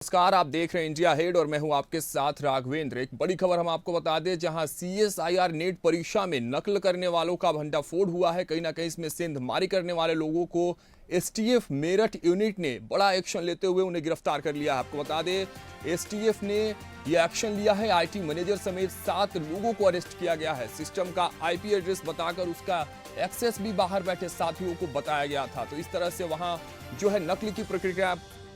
नमस्कार, आप देख रहे हैं इंडिया हेड और मैं हूं आपके साथ राघवेंद्र। एक बड़ी खबर हम आपको बता दें, जहां सीएसआईआर नेट परीक्षा में नकल करने वालों का भंडाफोड़ हुआ है। कहीं ना कहीं इसमें सेंधमारी करने वाले लोगों को एसटीएफ मेरठ यूनिट ने बड़ा एक्शन लेते हुए उन्हें गिरफ्तार कर लिया है। आपको बता दें, एसटीएफ ने यह एक्शन लिया है। आईटी मैनेजर समेत 7 लोगों को अरेस्ट किया गया है। सिस्टम का आईपी एड्रेस बताकर उसका एक्सेस भी बाहर बैठे साथियों को बताया गया था। तो इस तरह से वहां जो है नकल की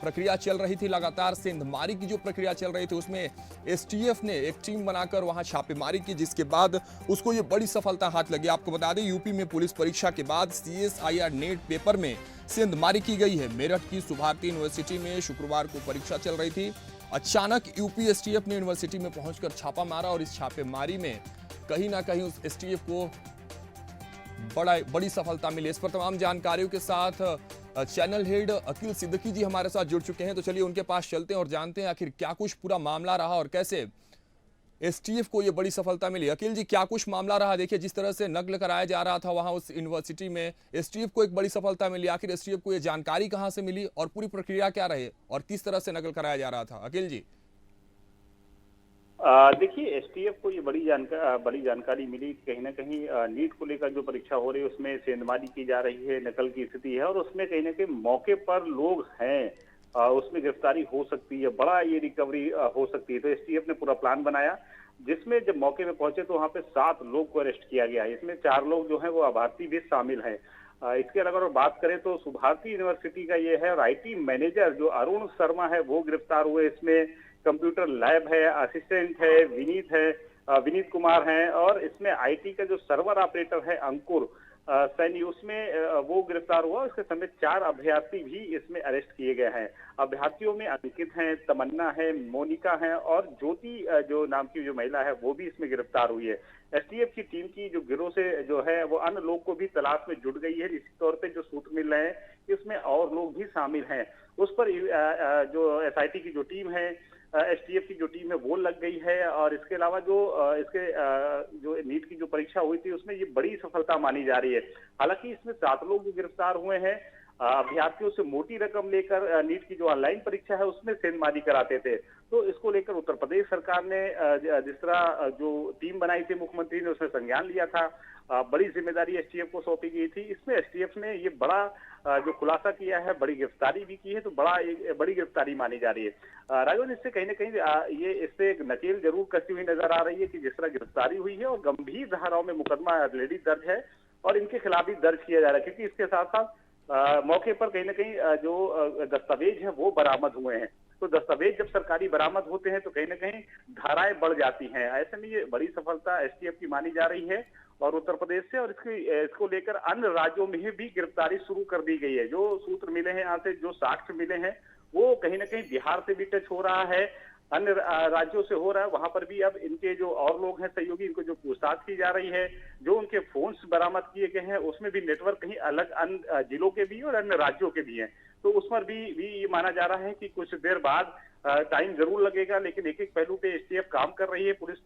प्रक्रिया चल रही थी। लगातार सेंधमारी की जो प्रक्रिया चल रही थी उसमें एसटीएफ ने एक टीम बनाकर वहां छापेमारी की, जिसके बाद उसको ये बड़ी सफलता हाथ लगी। आपको बता दें, यूपी में पुलिस परीक्षा के बाद सीएसआईआर नेट पेपर में सेंधमारी की गई है। मेरठ की सुभारती यूनिवर्सिटी में शुक्रवार को परीक्षा चल रही थी। अचानक यूपी एसटीएफ ने यूनिवर्सिटी में पहुंचकर छापा मारा और इस छापेमारी में कहीं ना कहीं उस एसटीएफ को बड़ी सफलता मिली। इस पर तमाम जानकारियों के साथ चैनल हेड अकील सिद्दीकी जी हमारे साथ जुड़ चुके हैं। तो चलिए उनके पास चलते हैं और जानते हैं आखिर क्या कुछ पूरा मामला रहा और कैसे एसटीएफ को ये बड़ी सफलता मिली। अकील जी, क्या कुछ मामला रहा? देखिए, जिस तरह से नकल कराया जा रहा था वहां उस यूनिवर्सिटी में, एसटीएफ को एक बड़ी सफलता मिली। आखिर एसटीएफ को ये जानकारी कहां से मिली और पूरी प्रक्रिया क्या रही और किस तरह से नकल कराया जा रहा था? अकील जी। देखिए, एसटीएफ को ये बड़ी जानकारी मिली। कहीं ना कहीं नीट को लेकर जो परीक्षा हो रही है उसमें सेंधमारी की जा रही है, नकल की स्थिति है और उसमें कहीं ना कहीं मौके पर लोग हैं, उसमें गिरफ्तारी हो सकती है, बड़ा ये रिकवरी हो सकती है। तो एसटीएफ ने पूरा प्लान बनाया, जिसमें जब मौके में पहुंचे तो वहां पे 7 लोग को अरेस्ट किया गया है। इसमें 4 लोग जो है वो अभारती भी शामिल हैं। इसके अलावा अगर बात करें तो सुभारती यूनिवर्सिटी का ये है, और आईटी मैनेजर जो अरुण शर्मा है वो गिरफ्तार हुए। इसमें कंप्यूटर लैब है, असिस्टेंट है, विनीत कुमार हैं, और इसमें आईटी का जो सर्वर ऑपरेटर है अंकुर सैनी, उसमें वो गिरफ्तार हुआ। उसके समेत 4 अभ्यर्थी भी इसमें अरेस्ट किए गए हैं। अभ्यर्थियों में अंकित हैं, तमन्ना है, मोनिका है और ज्योति जो नाम की जो महिला है वो भी इसमें गिरफ्तार हुई है। एसटीएफ की टीम की जो गिरोह से जो है वो अन्य लोग को भी तलाश में जुट गई है। इसी तौर पे जो सूत्र मिल रहे हैं इसमें और लोग भी शामिल हैं। उस पर जो एसआईटी की जो टीम है, एसटीएफ की जो टीम है वो लग गई है। और इसके अलावा जो नीट की जो परीक्षा हुई थी उसमें ये बड़ी सफलता मानी जा रही है। हालांकि इसमें 7 लोग गिरफ्तार हुए हैं। अभ्यर्थियों से मोटी रकम लेकर नीट की जो ऑनलाइन परीक्षा है उसमें सेंधमारी कराते थे। तो इसको लेकर उत्तर प्रदेश सरकार ने जिस तरह जो टीम बनाई थी मुख्यमंत्री ने, उसमें संज्ञान लिया था। बड़ी जिम्मेदारी एसटीएफ को सौंपी गई थी। इसमें एसटीएफ ने ये बड़ा जो खुलासा किया है, बड़ी गिरफ्तारी भी की है, तो बड़ी गिरफ्तारी मानी जा रही है। राजन, इससे कहीं ना कहीं इससे एक नकेल जरूर कसी हुई नजर आ रही है कि जिस तरह गिरफ्तारी हुई है और गंभीर धाराओं में मुकदमा ऑलरेडी दर्ज है और इनके खिलाफ भी दर्ज किया जा रहा है, क्योंकि इसके साथ साथ मौके पर कहीं ना कहीं जो दस्तावेज है वो बरामद हुए हैं। तो दस्तावेज जब सरकारी बरामद होते हैं तो कहीं ना कहीं धाराएं बढ़ जाती हैं। ऐसे में ये बड़ी सफलता एसटीएफ की मानी जा रही है और उत्तर प्रदेश से, और इसको लेकर अन्य राज्यों में भी गिरफ्तारी शुरू कर दी गई है। जो सूत्र मिले हैं यहाँ से, जो साक्ष्य मिले हैं, वो कहीं ना कहीं बिहार से भी टच हो रहा है, अन्य राज्यों से हो रहा है। वहां पर भी अब इनके जो और लोग हैं सहयोगी, इनको जो पूछताछ की जा रही है, जो उनके फोन्स बरामद किए गए हैं उसमें भी नेटवर्क कहीं अलग अन्य जिलों के भी और अन्य राज्यों के भी हैं। तो उस पर भी ये माना जा रहा है कि कुछ देर बाद टाइम जरूर लगेगा, लेकिन एक एक पहलू पे एसटीएफ काम कर रही है। पुलिस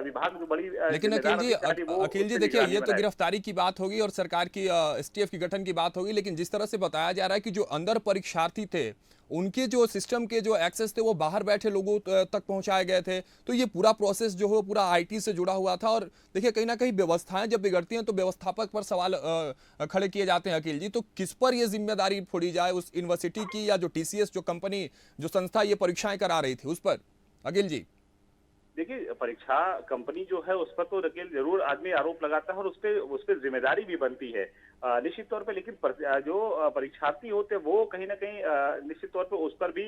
विभाग जो बड़ी लेकिन अकील जी देखिए, ये तो गिरफ्तारी की बात होगी और सरकार की एसटीएफ की गठन की बात होगी, लेकिन जिस तरह से बताया जा रहा है कि जो अंदर परीक्षार्थी थे उनके जो सिस्टम के जो एक्सेस थे वो बाहर बैठे लोगों तक पहुंचाए गए थे। तो ये पूरा प्रोसेस जो है पूरा आईटी से जुड़ा हुआ था। और देखिए, कहीं ना कहीं व्यवस्थाएं जब बिगड़ती हैं तो व्यवस्थापक पर सवाल खड़े किए जाते हैं। अकील जी, तो किस पर ये जिम्मेदारी फोड़ी जाए, उस यूनिवर्सिटी की या जो टीसीएस जो कंपनी जो संस्था ये परीक्षाएं करा रही थी उस पर? अकील जी देखिए, परीक्षा कंपनी जो है उस पर तो नकेल जरूर आदमी आरोप लगाता है और उस पर जिम्मेदारी भी बनती है निश्चित तौर पे। लेकिन जो परीक्षार्थी होते हैं वो कहीं ना कहीं निश्चित तौर पे उस पर भी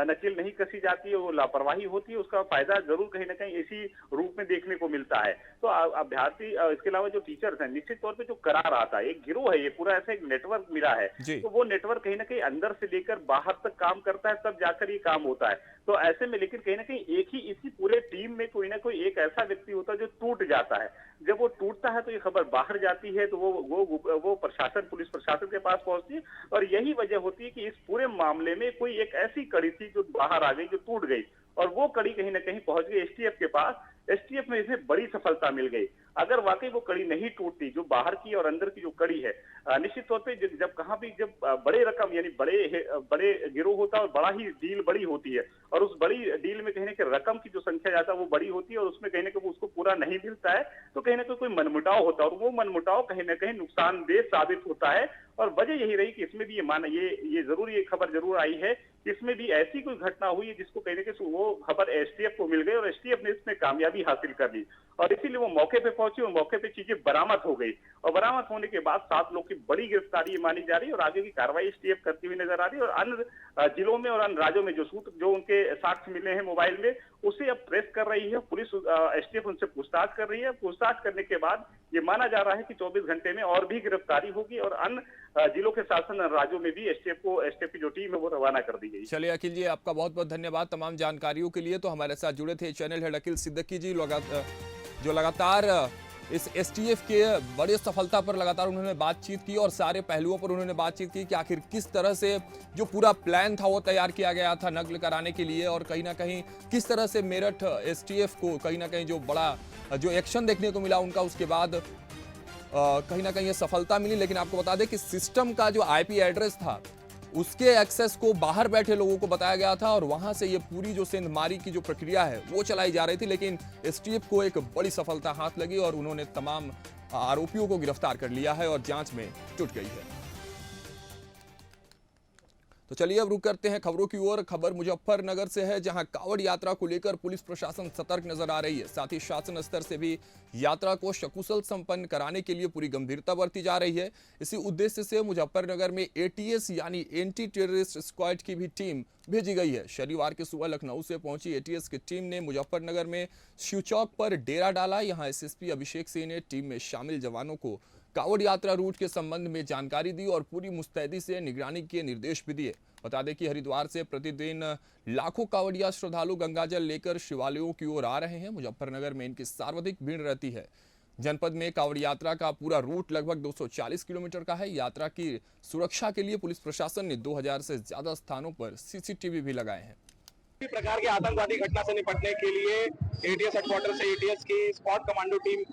नकेल नहीं कसी जाती है, वो लापरवाही होती है। उसका फायदा जरूर कहीं ना कहीं इसी रूप में देखने को मिलता है। तो अभ्यर्थी, इसके अलावा जो टीचर्स हैं, निश्चित तौर पे जो करा रहा था, एक गिरोह है, ये पूरा ऐसा एक नेटवर्क मिला है। तो वो नेटवर्क कहीं ना कहीं अंदर से लेकर बाहर तक काम करता है, तब जाकर ये काम होता है। तो ऐसे में लेकिन कहीं ना कहीं एक ही इसी पूरे टीम में कोई ना कोई एक ऐसा व्यक्ति होता है जो टूट जाता है। जब वो टूटता है तो ये खबर बाहर जाती है, तो वो प्रशासन, पुलिस प्रशासन के पास पहुंचती है। और यही वजह होती है कि इस पूरे मामले में कोई एक ऐसी कड़ी थी जो बाहर आ गई, जो टूट गई, और वो कड़ी कहीं ना कहीं पहुंच गई एसटीएफ के पास। एसटीएफ में इसे बड़ी सफलता मिल गई। अगर वाकई वो कड़ी नहीं टूटती, जो बाहर की और अंदर की जो कड़ी है, निश्चित तौर पे जब कहाँ भी जब बड़े रकम यानी बड़े गिरोह होता है और बड़ा ही डील बड़ी होती है, और उस बड़ी डील में कहने के रकम की जो संख्या ज्यादा वो बड़ी होती है और उसमें कहीं ना कहीं उसको पूरा नहीं मिलता है, तो कहीं ना कहीं कोई मनमुटाव होता है और वो मनमुटाव कहीं ना कहीं नुकसानदेह साबित होता है। और वजह यही रही कि इसमें भी ये जरूर ये खबर जरूर आई है कि इसमें भी ऐसी कोई घटना हुई है जिसको कहीं ना कहीं वो खबर एसटीएफ को मिल गई और एसटीएफ ने इसमें कामयाबी हासिल कर ली और इसीलिए वो मौके पे पहुंची और मौके पे चीजें बरामद हो गई और बरामद होने के बाद 7 लोग की बड़ी गिरफ्तारी मानी जा रही है और आगे की कार्रवाई एसटीएफ करती हुई नजर आ रही है। और अन्य जिलों में और अन्य राज्यों में जो उनके साक्ष्य मिले हैं मोबाइल में, उसे अब ट्रेस कर रही है पुलिस। एसटीएफ उनसे पूछताछ कर रही है। पूछताछ करने के बाद ये माना जा रहा है कि 24 घंटे में और भी गिरफ्तारी होगी और अन्य जिलों के शासन राज्यों में भी एसटीएफ की जो टीम है वो रवाना कर दी गई। चलिए अखिल जी, आपका बहुत बहुत धन्यवाद तमाम जानकारियों के लिए। तो हमारे साथ जुड़े थे चैनल हेड अखिल सिद्दीकी जी, जो लगातार इस एसटीएफ के बड़े सफलता पर लगातार उन्होंने बातचीत की और सारे पहलुओं पर उन्होंने बातचीत की कि आखिर किस तरह से जो पूरा प्लान था वो तैयार किया गया था नकल कराने के लिए और कहीं ना कहीं किस तरह से मेरठ एसटीएफ को कहीं ना कहीं जो बड़ा जो एक्शन देखने को मिला उनका, उसके बाद कहीं ना कहीं ये सफलता मिली। लेकिन आपको बता दें कि सिस्टम का जो आईपी एड्रेस था उसके एक्सेस को बाहर बैठे लोगों को बताया गया था और वहां से ये पूरी जो सेंधमारी की जो प्रक्रिया है वो चलाई जा रही थी। लेकिन एसटीएफ को एक बड़ी सफलता हाथ लगी और उन्होंने तमाम आरोपियों को गिरफ्तार कर लिया है और जांच में जुट गई है। तो चलिए अब रुक करते हैं खबरों की ओर। खबर मुजफ्फरनगर से है, जहां कांवड़ यात्रा को लेकर पुलिस प्रशासन सतर्क नजर आ रही है। साथ ही शासन स्तर से भी यात्रा को सकुशल संपन्न कराने के लिए पूरी गंभीरता बरती जा रही है। इसी उद्देश्य से मुजफ्फरनगर में एटीएस यानी एंटी टेररिस्ट स्क्वाड की भी टीम भेजी गई है। शनिवार की सुबह लखनऊ से पहुंची एटीएस की टीम ने मुजफ्फरनगर में शिव चौक पर डेरा डाला। यहां एसएसपी अभिषेक सिंह ने टीम में शामिल जवानों को कांवड़ यात्रा रूट के संबंध में जानकारी दी और पूरी मुस्तैदी से निगरानी के निर्देश भी दिए। बता दें कि हरिद्वार से प्रतिदिन लाखों कांवड़िया श्रद्धालु गंगाजल लेकर शिवालयों की ओर आ रहे हैं। मुजफ्फरनगर में इनकी सर्वाधिक भीड़ रहती है। जनपद में कांवड़ यात्रा का पूरा रूट लगभग 240 किलोमीटर का है। यात्रा की सुरक्षा के लिए पुलिस प्रशासन ने 2000 से ज्यादा स्थानों पर सीसीटीवी भी लगाए हैं। किसी प्रकार की आतंकवादी घटना से निपटने के लिए एटीएस हेडक्वार्टर से एटीएस की स्पॉट कमांडो टीम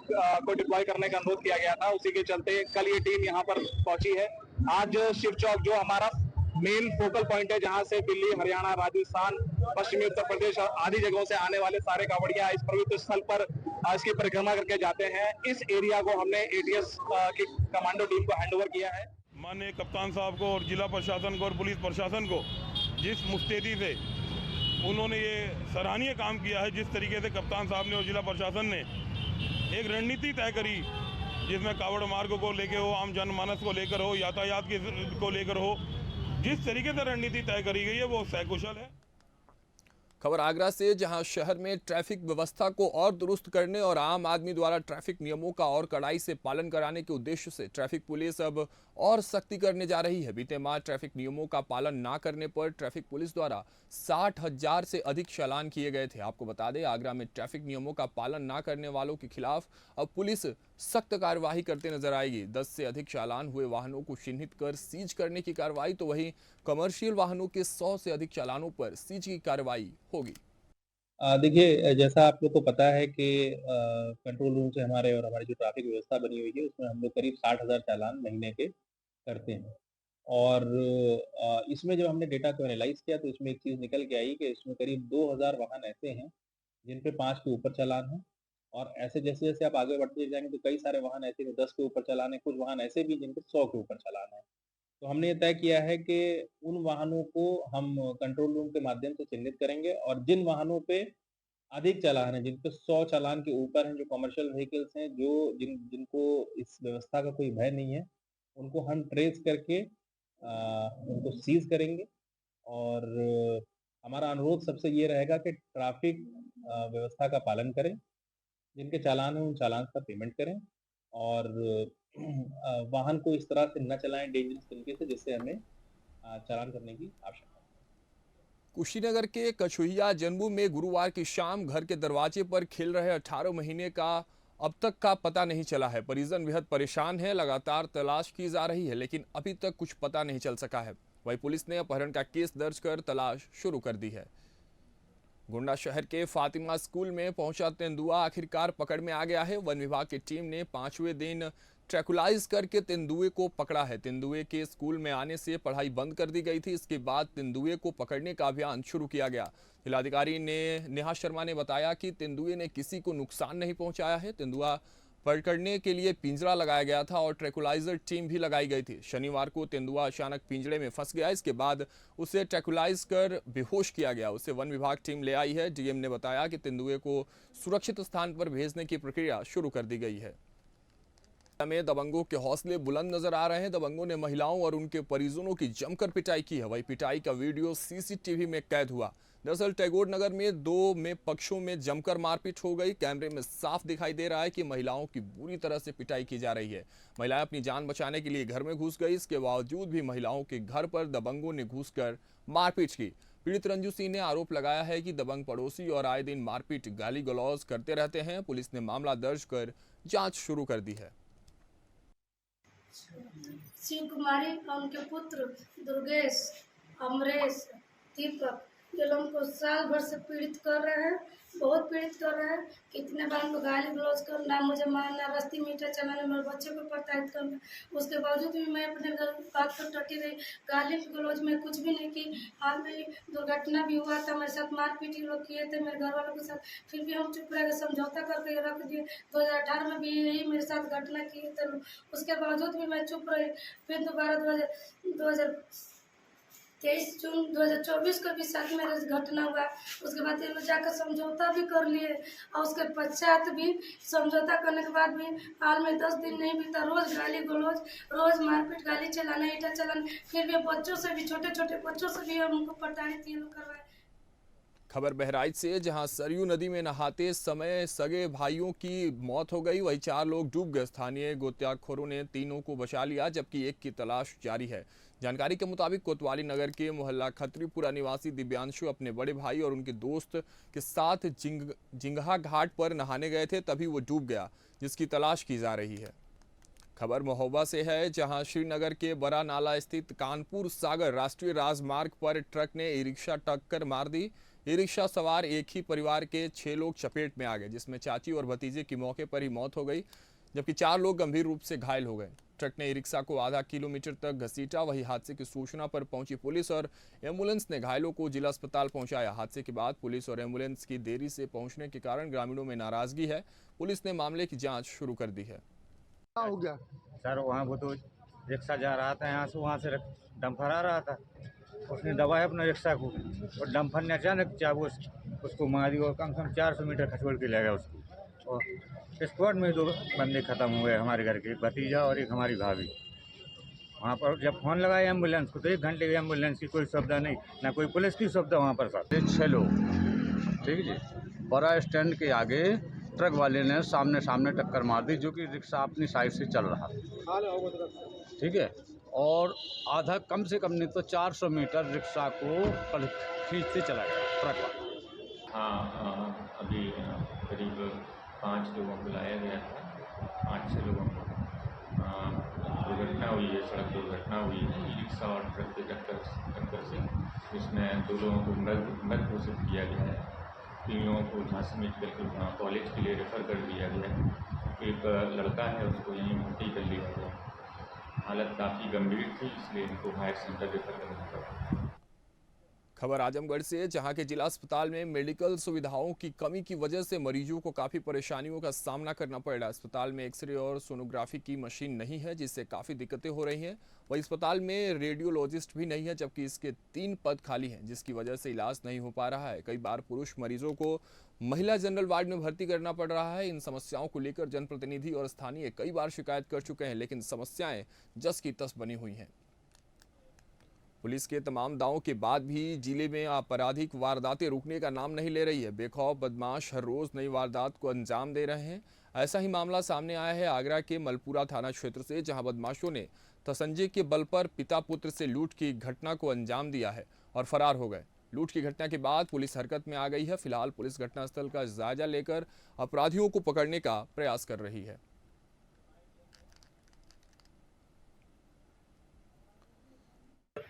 को डिप्लॉय करने का अनुरोध किया गया था। उसी के चलते कल ये टीम यहाँ पर पहुंची है। आज शिव चौक जो हमारा मेन फोकल पॉइंट है, जहां से दिल्ली, हरियाणा, राजस्थान, पश्चिमी उत्तर प्रदेश और आदि जगहों से आने वाले सारे कांवड़िया इस पवित्र स्थल पर इसकी परिक्रमा करके जाते हैं। इस एरिया को हमने एटीएस की कमांडो टीम को हैंडओवर किया है। माननीय कप्तान साहब को और जिला प्रशासन को और पुलिस प्रशासन को जिस मुस्तैदी से उन्होंने ये सराहनीय काम किया है, जिस तरीके से कप्तान साहब ने और जिला प्रशासन ने एक रणनीति तय करी, जिसमें कावड़ मार्ग को लेकर हो, आम जनमानस को लेकर हो, यातायात को लेकर हो, जिस तरीके से रणनीति तय करी गई है वो सकुशल है। खबर आगरा से, जहां शहर में ट्रैफिक व्यवस्था को और दुरुस्त करने और आम आदमी द्वारा ट्रैफिक नियमों का और कड़ाई से पालन कराने के उद्देश्य से ट्रैफिक पुलिस अब और सख्ती करने जा रही है। बीते माह ट्रैफिक नियमों का पालन ना करने पर ट्रैफिक पुलिस द्वारा 60,000 से अधिक चालान किए गए थे। आपको बता दें, आगरा में ट्रैफिक नियमों का पालन ना करने वालों के खिलाफ अब पुलिस सख्त कार्यवाही करते नजर आएगी। 10 से अधिक चालान हुए वाहनों को चिन्हित कर सीज करने की कार्रवाई, तो वहीं कमर्शियल वाहनों के 100 से अधिक चालानों पर सीज की कार्रवाई होगी। देखिए, जैसा आप लोग को पता है कि कंट्रोल रूम से हमारे और हमारी जो ट्रैफिक व्यवस्था बनी हुई है, उसमें हम लोग करीब 60,000 चालान महीने के करते हैं। और इसमें जब हमने डेटा को एनालाइज़ किया तो इसमें एक चीज़ निकल के आई कि इसमें करीब 2000 वाहन ऐसे हैं जिन पे 5 के ऊपर चालान है। और ऐसे जैसे-जैसे आप आगे बढ़ते जाएँगे तो कई सारे वाहन ऐसे हैं 10 के ऊपर चालान है, कुछ वाहन ऐसे भी जिन पे 100 के ऊपर चालान है। तो हमने ये तय किया है कि उन वाहनों को हम कंट्रोल रूम के माध्यम से चिन्हित करेंगे और जिन वाहनों पे अधिक चालान है, जिन पे 100 चालान के ऊपर हैं, जो कमर्शियल व्हीकल्स हैं, जिनको इस व्यवस्था का कोई भय नहीं है, उनको हम ट्रेस करके उनको सीज़ करेंगे। और हमारा अनुरोध सबसे ये रहेगा कि ट्रैफिक व्यवस्था का पालन करें। जिनके चालान हैं, उन चालान का पेमेंट करें और वाहन को इस तरह से न चलाएँ डेंजरस तरीके से, जिससे हमें चालान करने की आवश्यकता है। कुशीनगर के कछुहिया जनबू में गुरुवार की शाम घर के दरवाजे पर खेल रहे 18 महीने का अब तक का पता नहीं चला है। परिजन बेहद परेशान है। लगातार तलाश की जा रही है, लेकिन अभी तक कुछ पता नहीं चल सका है। वहीं पुलिस ने अपहरण का केस दर्ज कर तलाश शुरू कर दी है। गोंडा शहर के फातिमा स्कूल में पहुंचा तेंदुआ आखिरकार पकड़ में आ गया है। वन विभाग की टीम ने 5वें दिन ट्रैकुलाइज करके तेंदुए को पकड़ा है। तेंदुए के स्कूल में आने से पढ़ाई बंद कर दी गई थी। इसके बाद तेंदुए को पकड़ने का अभियान शुरू किया गया। जिलाधिकारी नेहा शर्मा ने बताया कि तेंदुए ने किसी को नुकसान नहीं पहुंचाया है। तेंदुआ पकड़ने के लिए पिंजरा लगाया गया था और ट्रैकुलाइजर टीम भी लगाई गई थी। शनिवार को तेंदुआ अचानक पिंजरे में फंस गया। इसके बाद उसे ट्रैकुलाइज कर बेहोश किया गया। उसे वन विभाग टीम ले आई है। डीएम ने बताया कि तेंदुए को सुरक्षित स्थान पर भेजने की प्रक्रिया शुरू कर दी गई है। में दबंगों के हौसले बुलंद नजर आ रहे हैं। दबंगों ने महिलाओं और उनके परिजनों की जमकर पिटाई की है। वही पिटाई का वीडियो सीसीटीवी में कैद हुआ। दरअसल टैगोर नगर में दो पक्षों में जमकर मारपीट हो गई। कैमरे में साफ दिखाई दे रहा है कि महिलाओं की बुरी तरह से पिटाई की जा रही है। महिलाएं अपनी जान बचाने के लिए घर में घुस गई। इसके बावजूद भी महिलाओं के घर पर दबंगों ने घुसकर मारपीट की। पीड़ित रंजू सिंह ने आरोप लगाया है कि दबंग पड़ोसी और आए दिन मारपीट गाली गलौज करते रहते हैं। पुलिस ने मामला दर्ज कर जांच शुरू कर दी है। शिव कुमारी और उनके पुत्र दुर्गेश, अमरेश, दीपक, ये लोगों को साल भर से पीड़ित कर रहे हैं, बहुत पीड़ित कर रहे हैं। कितने बार उनको गाली गलौज करना, मुझे मारना, रस्ती मीठा चलाना, मेरे बच्चे को प्रताड़ित करना। उसके बावजूद भी मैं अपने बात पर डटी रही। गाली गलौज में कुछ भी नहीं की। हाल में दुर्घटना भी हुआ था, मेरे साथ मारपीट लोग किए थे मेरे घर वालों के साथ, फिर भी हम चुप रह गए, समझौता करके रख दिए। 2018 में भी यही मेरे साथ घटना किए थे, उसके बावजूद भी मैं चुप रही। फिर दोबारा 23 जून 2024 को भी साथ में घटना हुआ। उसके बाद ये लोग जाकर समझौता भी कर लिए और उसके पश्चात भी समझौता करने के बाद भी हाल में 10 दिन नहीं बीता, रोज गाली गलौज, रोज मारपीट, गाली चलाना, ईंटा चलाना, फिर भी बच्चों से भी, छोटे छोटे बच्चों से भी हम उनको प्रताड़ित ये लोग करवाए। खबर बहराइच से, जहां सरयू नदी में नहाते समय सगे भाइयों की मौत हो गई। वहीं 4 लोग डूब गए। स्थानीय गोताखोरों ने तीनों को बचा लिया, जबकि एक की तलाश जारी है। जानकारी के मुताबिक कोतवाली नगर के मोहल्ला खत्रीपुरा निवासी दिव्यांशु अपने बड़े भाई और उनके दोस्त के साथ जिंगहा घाट पर नहाने गए थे, तभी वो डूब गया, जिसकी तलाश की जा रही है। खबर महोबा से है, जहां श्रीनगर के बड़ा नाला स्थित कानपुर सागर राष्ट्रीय राजमार्ग पर ट्रक ने ई रिक्शा टक्कर मार दी। ई रिक्शा सवार एक ही परिवार के 6 लोग चपेट में आ गए, जिसमें चाची और भतीजे की मौके पर ही मौत हो गई, जबकि 4 लोग गंभीर रूप से घायल हो गए। ट्रक ने ई रिक्शा को आधा किलोमीटर तक घसीटा। वही हादसे की सूचना पर पहुंची पुलिस और एम्बुलेंस ने घायलों को जिला अस्पताल पहुंचाया। हादसे के बाद पुलिस और एम्बुलेंस की देरी से पहुंचने के कारण ग्रामीणों में नाराजगी है। पुलिस ने मामले की जाँच शुरू कर दी है। हो गया सर, वहाँ वो तो रिक्शा जा रहा था, यहाँ से वहाँ से डंपर आ रहा था, उसने दबाया अपना रिक्शा को और डंपर ने अचानक चाबू उसको मारी और कम से कम 400 मीटर खसोड़ के ले गया उसको। और स्पॉट में 2 बंदे खत्म हुए, हमारे घर के, एक भतीजा और एक हमारी भाभी। वहाँ पर जब फोन लगाया एम्बुलेंस को तो 1 घंटे एम्बुलेंस की कोई सुविधा नहीं, ना कोई पुलिस की सुविधा वहाँ पर। सर 6 लोग, ठीक है जी। बड़ा स्टैंड के आगे ट्रक वाले ने सामने टक्कर मार दी, जो कि रिक्शा अपनी साइड से चल रहा था, ठीक है। और आधा, कम से कम नहीं तो 400 मीटर रिक्शा को खींचते चला गया ट्रक वाला। हाँ, अभी करीब 5 लोगों को लाया गया था, 5-6 लोगों को दुर्घटना हुई है, सड़क दुर्घटना हुई है ई रिक्शा और ट्रक के टक्कर से। इसमें 2 लोगों को मृत घोषित किया गया है। 3 लोगों को झांसी मेडिकल कॉलेज के लिए रेफर कर दिया गया है। एक लड़का है, उसको यहीं भर्ती कर लिया गया। हालत काफ़ी गंभीर थी, इसलिए इनको हायर सेंटर रेफर करना पड़ा। खबर आजमगढ़ से, जहां के जिला अस्पताल में मेडिकल सुविधाओं की कमी की वजह से मरीजों को काफ़ी परेशानियों का सामना करना पड़ रहा है। अस्पताल में एक्सरे और सोनोग्राफी की मशीन नहीं है, जिससे काफ़ी दिक्कतें हो रही हैं। वहीं अस्पताल में रेडियोलॉजिस्ट भी नहीं है, जबकि इसके 3 पद खाली हैं, जिसकी वजह से इलाज नहीं हो पा रहा है। कई बार पुरुष मरीजों को महिला जनरल वार्ड में भर्ती करना पड़ रहा है। इन समस्याओं को लेकर जनप्रतिनिधि और स्थानीय कई बार शिकायत कर चुके हैं, लेकिन समस्याएं जस की तस बनी हुई हैं। पुलिस के तमाम दावों के बाद भी जिले में आपराधिक वारदातें रुकने का नाम नहीं ले रही है। बेखौफ बदमाश हर रोज नई वारदात को अंजाम दे रहे हैं। ऐसा ही मामला सामने आया है आगरा के मलपुरा थाना क्षेत्र से, जहां बदमाशों ने तसंजे के बल पर पिता पुत्र से लूट की घटना को अंजाम दिया है और फरार हो गए। लूट की घटना के बाद पुलिस हरकत में आ गई है। फिलहाल पुलिस घटनास्थल का जायजा लेकर अपराधियों को पकड़ने का प्रयास कर रही है।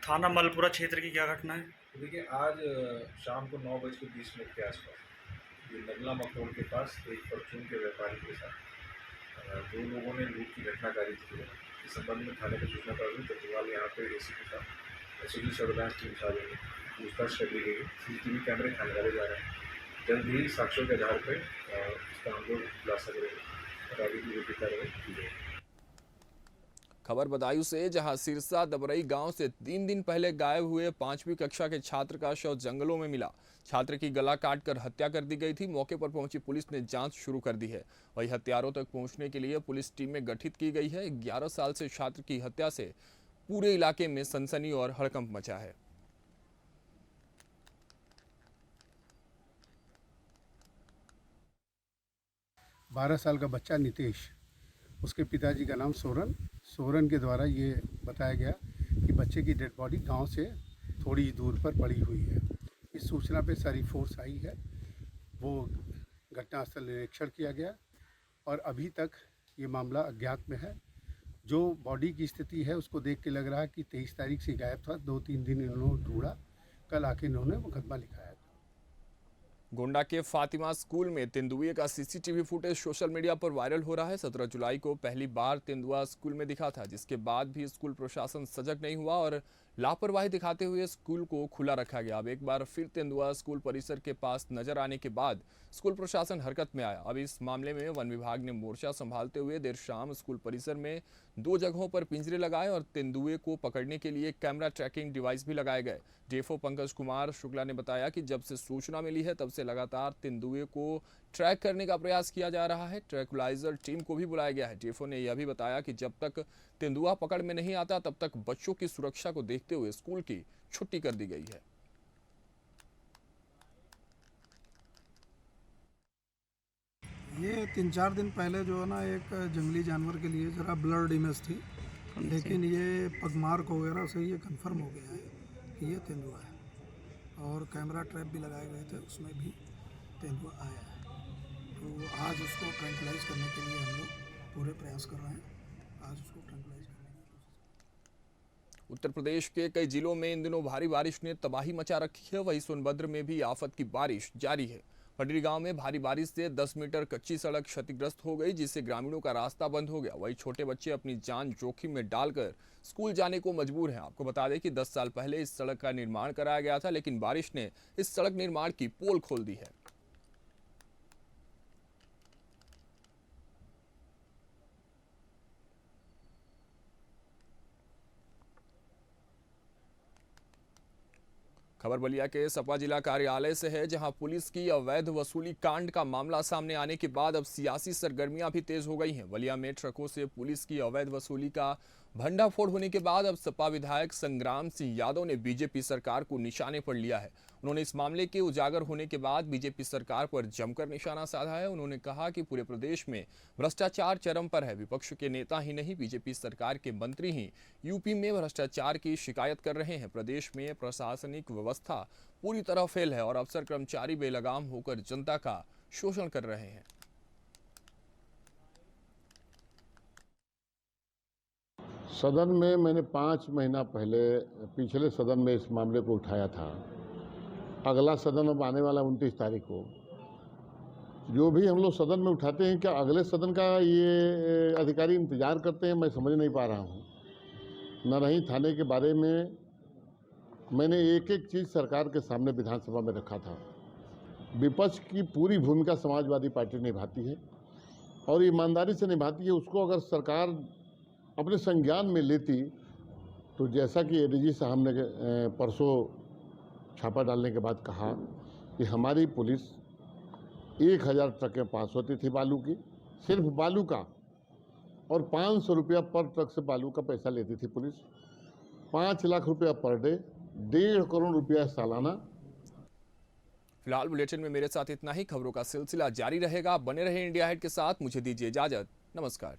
थाना मलपुरा क्षेत्र की क्या घटना है? देखिए आज शाम को 9:20 के आसपास ये नगला मखोल के पास एक परचून के व्यापारी के साथ दो लोगों ने लूट की घटना कारित की है। इस संबंध में थाने को सूचना पर हुई तो फिलहाल यहाँ पे एसीपी साहब एसओजी सर्विलांस टीम साहब पूछताछ कर ली गई है। सीसीटीवी कैमरे खंगाले जा रहे हैं। जल्द ही साक्ष्यों के आधार पर इसका हम लोग खुलासा करेंगे और आगे की जो कार्रवाई की जाएगी। खबर बदायूं से, जहां सिरसा दबरई गांव से 3 दिन पहले गायब हुए 5वीं कक्षा के छात्र का शव जंगलों में मिला। छात्र की गला काटकर हत्या कर दी गई थी। मौके पर पहुंची पुलिस ने जांच शुरू कर दी है। वहीं हत्यारों तक पहुंचने के लिए पुलिस टीमें गठित की गई है। 11 साल से छात्र की हत्या से पूरे इलाके में सनसनी और हड़कंप मचा है। बारह साल का बच्चा नितेश, उसके पिताजी का नाम सोरन के द्वारा ये बताया गया कि बच्चे की डेड बॉडी गांव से थोड़ी दूर पर पड़ी हुई है। इस सूचना पे सारी फोर्स आई है, वो घटनास्थल निरीक्षण किया गया और अभी तक ये मामला अज्ञात में है। जो बॉडी की स्थिति है उसको देख के लग रहा है कि 23 तारीख से गायब था। 2-3 दिन इन्होंने ढूंढा, कल आके इन्होंने मुकदमा लिखाया। गोंडा के फातिमा स्कूल में तेंदुए का सीसीटीवी फुटेज सोशल मीडिया पर वायरल हो रहा है। 17 जुलाई को पहली बार तेंदुआ स्कूल में दिखा था, जिसके बाद भी स्कूल प्रशासन सजग नहीं हुआ और लापरवाही दिखाते हुए स्कूल को खुला रखा गया। अब एक बार फिर तेंदुआ स्कूल परिसर के पास नजर आने के बाद स्कूल प्रशासन हरकत में आया। अब इस मामले में वन विभाग ने मोर्चा संभालते हुए देर शाम स्कूल परिसर में 2 जगहों पर पिंजरे लगाए और तेंदुए को पकड़ने के लिए कैमरा ट्रैकिंग डिवाइस भी लगाए गए। डीएफओ पंकज कुमार शुक्ला ने बताया कि जब से सूचना मिली है तब से लगातार तेंदुए को ट्रैक करने का प्रयास किया जा रहा है। ट्रैकुलाइजर टीम को भी बुलाया गया है। डीएफओ ने यह भी बताया कि जब तक तेंदुआ पकड़ में नहीं आता तब तक बच्चों की सुरक्षा को देखते हुए स्कूल की छुट्टी कर दी गई है। ये 3-4 दिन पहले जो है ना एक जंगली जानवर के लिए ज़रा ब्लड इमेज थी, लेकिन ये पगमार्क वगैरह से ये कंफर्म हो गया है कि ये तेंदुआ है और कैमरा ट्रैप भी लगाए गए थे, उसमें भी तेंदुआ आया है। तो आज उसको ट्रैंकुलाइज करने के लिए हम लोग पूरे प्रयास कर रहे हैं। आज उसको ट्रैंकुलाइज करने की उत्तर प्रदेश के कई जिलों में इन दिनों भारी बारिश ने तबाही मचा रखी है। वहीं सोनभद्र में भी आफत की बारिश जारी है। पडरी गांव में भारी बारिश से 10 मीटर कच्ची सड़क क्षतिग्रस्त हो गई, जिससे ग्रामीणों का रास्ता बंद हो गया। वहीं छोटे बच्चे अपनी जान जोखिम में डालकर स्कूल जाने को मजबूर हैं। आपको बता दें कि 10 साल पहले इस सड़क का निर्माण कराया गया था, लेकिन बारिश ने इस सड़क निर्माण की पोल खोल दी है। खबर बलिया के सपा जिला कार्यालय से है, जहां पुलिस की अवैध वसूली कांड का मामला सामने आने के बाद अब सियासी सरगर्मियां भी तेज हो गई हैं। बलिया में ट्रकों से पुलिस की अवैध वसूली का भंडाफोड़ होने के बाद अब सपा विधायक संग्राम सिंह यादव ने बीजेपी सरकार को निशाने पर लिया है। उन्होंने इस मामले के उजागर होने के बाद बीजेपी सरकार पर जमकर निशाना साधा है। उन्होंने कहा कि पूरे प्रदेश में भ्रष्टाचार चरम पर है। विपक्ष के नेता ही नहीं, बीजेपी सरकार के मंत्री ही यूपी में भ्रष्टाचार की शिकायत कर रहे हैं। प्रदेश में प्रशासनिक व्यवस्था पूरी तरह फेल है और अफसर कर्मचारी बेलगाम होकर जनता का शोषण कर रहे हैं। सदन में मैंने 5 महीना पहले पिछले सदन में इस मामले को उठाया था। अगला सदन अब आने वाला 29 तारीख को। जो भी हम लोग सदन में उठाते हैं, क्या अगले सदन का ये अधिकारी इंतजार करते हैं, मैं समझ नहीं पा रहा हूँ। नरही थाने के बारे में मैंने एक एक चीज़ सरकार के सामने विधानसभा में रखा था। विपक्ष की पूरी भूमिका समाजवादी पार्टी निभाती है और ईमानदारी से निभाती है। उसको अगर सरकार अपने संज्ञान में लेती तो जैसा कि एडीजी साहब ने परसों छापा डालने के बाद कहा कि हमारी पुलिस 1000 ट्रकें पास होती थी बालू की, सिर्फ बालू का, और 500 रुपया पर ट्रक से बालू का पैसा लेती थी पुलिस। 5 लाख रुपया पर डे, 1.5 करोड़ रुपया सालाना। फिलहाल बुलेटिन में मेरे साथ इतना ही। खबरों का सिलसिला जारी रहेगा। बने रहे इंडिया हेड के साथ। मुझे दीजिए इजाजत। नमस्कार।